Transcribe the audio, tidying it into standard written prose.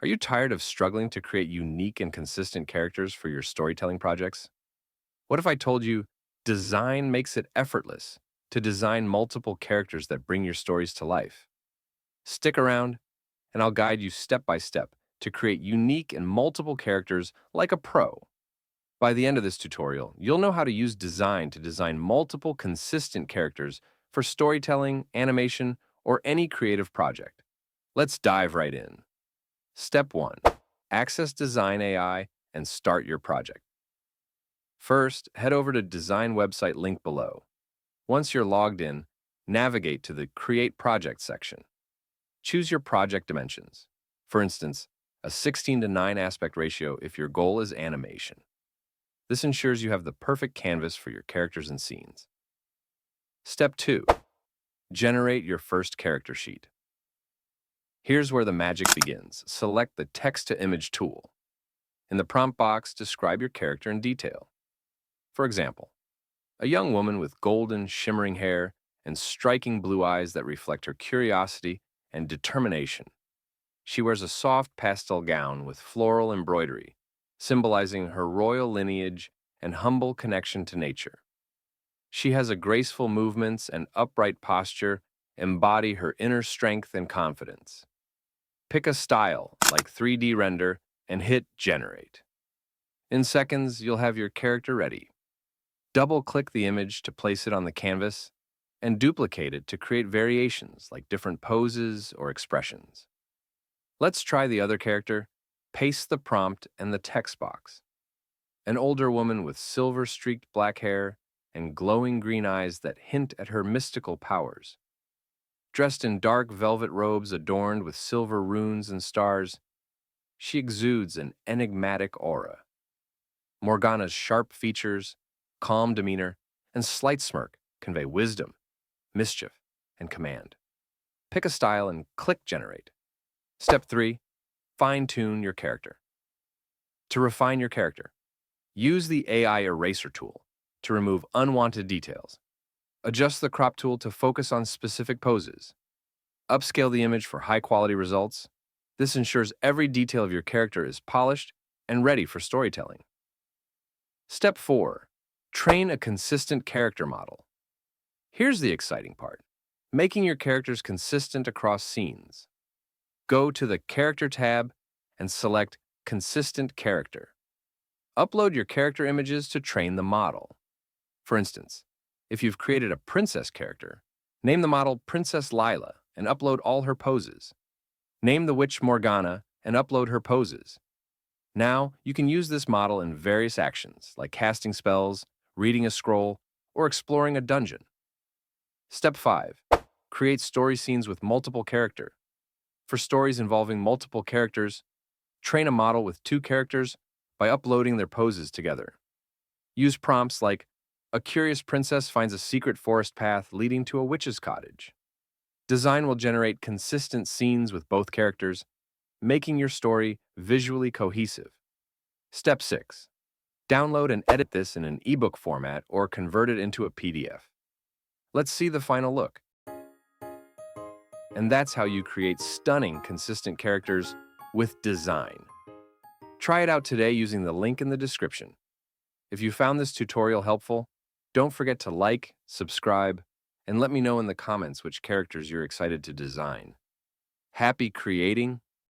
Are you tired of struggling to create unique and consistent characters for your storytelling projects? What if I told you design makes it effortless to design multiple characters that bring your stories to life? Stick around, and I'll guide you step by step to create unique and multiple characters like a pro. By the end of this tutorial, you'll know how to use design to design multiple consistent characters for storytelling, animation, or any creative project. Let's dive right in. Step 1. Access Dzine AI and start your project. First, head over to Design website link below. Once you're logged in, navigate to the Create Project section. Choose your project dimensions. For instance, a 16:9 aspect ratio if your goal is animation. This ensures you have the perfect canvas for your characters and scenes. Step 2. Generate your first character sheet. Here's where the magic begins. Select the Text-to-Image tool. In the prompt box, describe your character in detail. For example, a young woman with golden, shimmering hair and striking blue eyes that reflect her curiosity and determination. She wears a soft pastel gown with floral embroidery, symbolizing her royal lineage and humble connection to nature. She has a graceful movements and upright posture embody her inner strength and confidence. Pick a style, like 3D render, and hit Generate. In seconds, you'll have your character ready. Double-click the image to place it on the canvas, and duplicate it to create variations like different poses or expressions. Let's try the other character. Paste the prompt and the text box. An older woman with silver-streaked black hair and glowing green eyes that hint at her mystical powers. Dressed in dark velvet robes adorned with silver runes and stars, she exudes an enigmatic aura. Morgana's sharp features, calm demeanor, and slight smirk convey wisdom, mischief, and command. Pick a style and click Generate. Step 3. Fine-tune your character. To refine your character, use the AI Eraser tool to remove unwanted details. Adjust the crop tool to focus on specific poses. Upscale the image for high-quality results. This ensures every detail of your character is polished and ready for storytelling. Step 4. Train a consistent character model. Here's the exciting part: making your characters consistent across scenes. Go to the Character tab and select Consistent Character. Upload your character images to train the model. For instance, if you've created a princess character, name the model Princess Lila and upload all her poses. Name the witch Morgana and upload her poses. Now, you can use this model in various actions, like casting spells, reading a scroll, or exploring a dungeon. Step 5. Create story scenes with multiple characters. For stories involving multiple characters, train a model with 2 characters by uploading their poses together. Use prompts like, "A curious princess finds a secret forest path leading to a witch's cottage." Design will generate consistent scenes with both characters, making your story visually cohesive. Step 6. Download and edit this in an ebook format or convert it into a PDF. Let's see the final look. And that's how you create stunning, consistent characters with design. Try it out today using the link in the description. If you found this tutorial helpful, don't forget to like, subscribe, and let me know in the comments which characters you're excited to design. Happy creating!